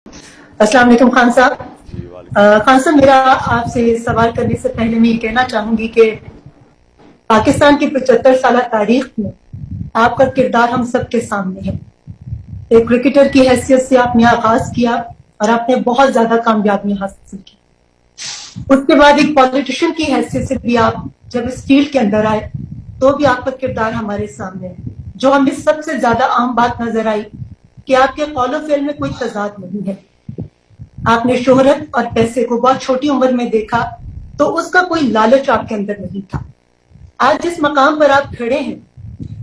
السلام علیکم خان صاحب. خان صاحب, میرا آپ سے سوال کرنے سے پہلے میں یہ کہنا چاہوں گی کہ پاکستان کی 75 سالہ تاریخ میں آپ کا کردار ہم سب کے سامنے ہے. ایک کرکٹر کی حیثیت سے آپ نے آغاز کیا اور آپ نے بہت زیادہ کامیابی حاصل کی. اس کے بعد ایک پولیٹیشین کی حیثیت سے بھی آپ جب اس فیلڈ کے اندر آئے تو بھی آپ کا کردار ہمارے سامنے ہے. جو ہمیں سب سے زیادہ عام بات نظر آئی کہ آپ کے قول و فعل میں کوئی تضاد نہیں ہے. آپ نے شہرت اور پیسے کو بہت چھوٹی عمر میں دیکھا تو اس کا کوئی لالچ آپ کے اندر نہیں تھا. آج جس مقام پر آپ کھڑے ہیں,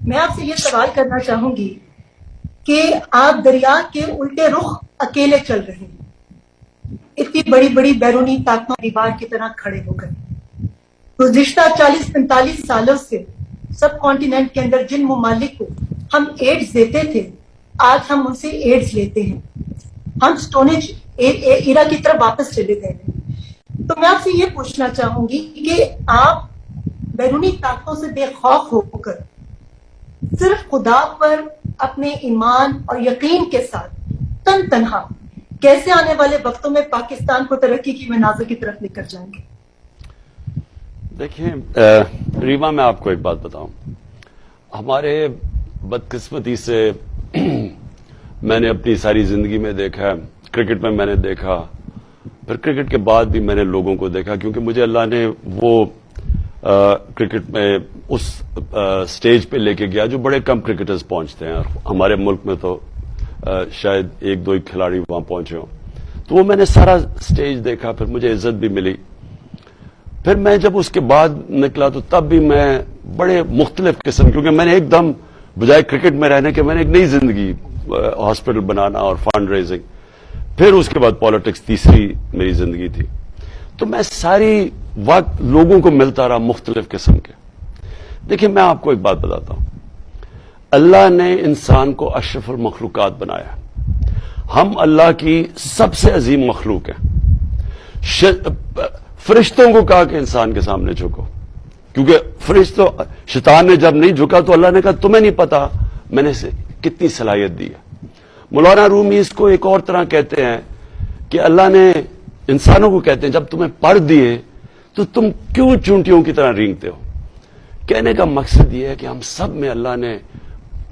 میں آپ سے یہ سوال کرنا چاہوں گی کہ آپ دریا کے الٹے رخ اکیلے چل رہے ہیں. اتنی بڑی بڑی بیرونی طاقتوں دیوار کی طرح کھڑے ہو گئے. گزشتہ 40-45 سالوں سے سب کانٹیننٹ کے اندر جن ممالک کو ہم ایڈز دیتے تھے, آج ہم ان سے ایڈز لیتے ہیں. ہم سٹونج ایرا کی طرف واپس چلے گئے ہیں. تو میں آپ سے یہ پوچھنا چاہوں گی کہ آپ بیرونی طاقتوں سے بے خوف ہو کر صرف خدا پر اپنے ایمان اور یقین کے ساتھ تن تنہا کیسے آنے والے وقتوں میں پاکستان کو ترقی کی منازل کی طرف لے کر جائیں گے؟ دیکھیں ریما, میں آپ کو ایک بات بتاؤں. ہمارے بدقسمتی سے میں نے اپنی ساری زندگی میں دیکھا, کرکٹ میں نے دیکھا, پھر کرکٹ کے بعد بھی میں نے لوگوں کو دیکھا, کیونکہ مجھے اللہ نے وہ کرکٹ میں اس سٹیج پہ لے کے گیا جو بڑے کم کرکٹرز پہنچتے ہیں. ہمارے ملک میں تو شاید 1-2 کھلاڑی وہاں پہنچے ہوں. تو وہ میں نے سارا سٹیج دیکھا, پھر مجھے عزت بھی ملی. پھر میں جب اس کے بعد نکلا تو تب بھی میں بڑے مختلف قسم, کیونکہ میں نے ایک دم بجائے کرکٹ میں رہنے کے میں نے ایک نئی زندگی, ہاسپٹل بنانا اور فنڈ ریزنگ, پھر اس کے بعد پالیٹکس تیسری میری زندگی تھی. تو میں ساری وقت لوگوں کو ملتا رہا مختلف قسم کے. دیکھیں میں آپ کو ایک بات بتاتا ہوں, اللہ نے انسان کو اشرف المخلوقات بنایا. ہم اللہ کی سب سے عظیم مخلوق ہیں. فرشتوں کو کہا کہ انسان کے سامنے جھکو, کیونکہ شیطان نے جب نہیں جھکا تو اللہ نے کہا تمہیں نہیں پتا میں نے کتنی صلاحیت دی ہے. مولانا رومی اس کو ایک اور طرح کہتے ہیں کہ اللہ نے انسانوں کو کہتے ہیں جب تمہیں پڑھ دیے تو تم کیوں چونٹیوں کی طرح رینگتے ہو. کہنے کا مقصد یہ ہے کہ ہم سب میں اللہ نے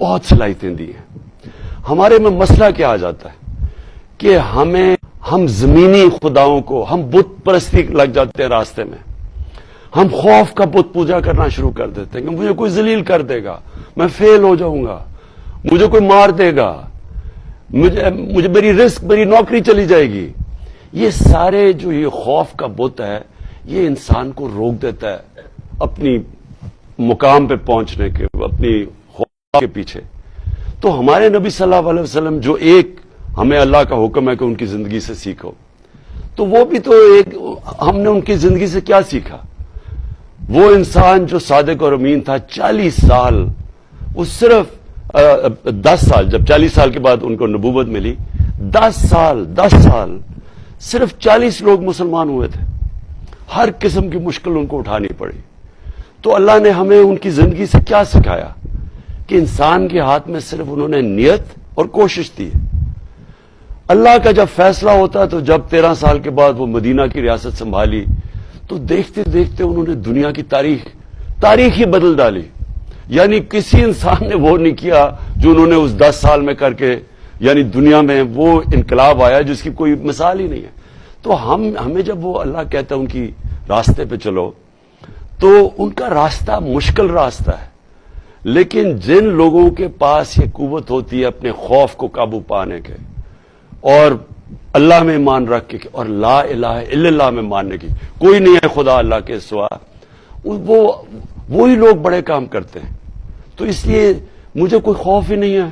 بہت صلاحیتیں دی ہیں. ہمارے میں مسئلہ کیا آ جاتا ہے کہ ہم زمینی خداؤں کو, ہم بت پرستی لگ جاتے ہیں راستے میں. ہم خوف کا بت پوجا کرنا شروع کر دیتے ہیں کہ مجھے کوئی ذلیل کر دے گا, میں فیل ہو جاؤں گا, مجھے کوئی مار دے گا, مجھے میری رزق, میری نوکری چلی جائے گی. یہ سارے جو یہ خوف کا بت ہے یہ انسان کو روک دیتا ہے اپنی مقام پہ پہنچنے کے, اپنی خوف کے پیچھے. تو ہمارے نبی صلی اللہ علیہ وسلم جو ایک ہمیں اللہ کا حکم ہے کہ ان کی زندگی سے سیکھو, تو وہ بھی تو ایک, ہم نے ان کی زندگی سے کیا سیکھا. وہ انسان جو صادق اور امین تھا 40 سال, وہ صرف 10 سال, جب 40 سال کے بعد ان کو نبوت ملی, 10 سال صرف 40 لوگ مسلمان ہوئے تھے. ہر قسم کی مشکل ان کو اٹھانی پڑی. تو اللہ نے ہمیں ان کی زندگی سے کیا سکھایا کہ انسان کے ہاتھ میں صرف انہوں نے نیت اور کوشش دی. اللہ کا جب فیصلہ ہوتا تو جب 13 سال کے بعد وہ مدینہ کی ریاست سنبھالی تو دیکھتے دیکھتے انہوں نے دنیا کی تاریخ ہی بدل ڈالی. یعنی کسی انسان نے وہ نہیں کیا جو انہوں نے اس 10 سال میں کر کے, یعنی دنیا میں وہ انقلاب آیا جس کی کوئی مثال ہی نہیں ہے. تو ہمیں جب وہ اللہ کہتا ہے ان کی راستے پہ چلو, تو ان کا راستہ مشکل راستہ ہے, لیکن جن لوگوں کے پاس یہ قوت ہوتی ہے اپنے خوف کو قابو پانے کے اور اللہ میں ایمان رکھ کے اور لا الہ الا اللہ میں ماننے کی, کوئی نہیں ہے خدا اللہ کے سوا, وہی لوگ بڑے کام کرتے ہیں. تو اس لیے مجھے کوئی خوف ہی نہیں ہے.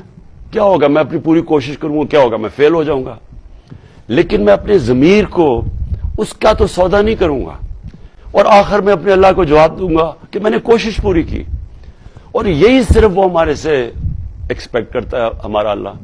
کیا ہوگا, میں اپنی پوری کوشش کروں گا, کیا ہوگا, میں فیل ہو جاؤں گا, لیکن میں اپنے ضمیر کو اس کا تو سودا نہیں کروں گا, اور آخر میں اپنے اللہ کو جواب دوں گا کہ میں نے کوشش پوری کی. اور یہی صرف وہ ہمارے سے ایکسپیکٹ کرتا ہے ہمارا اللہ.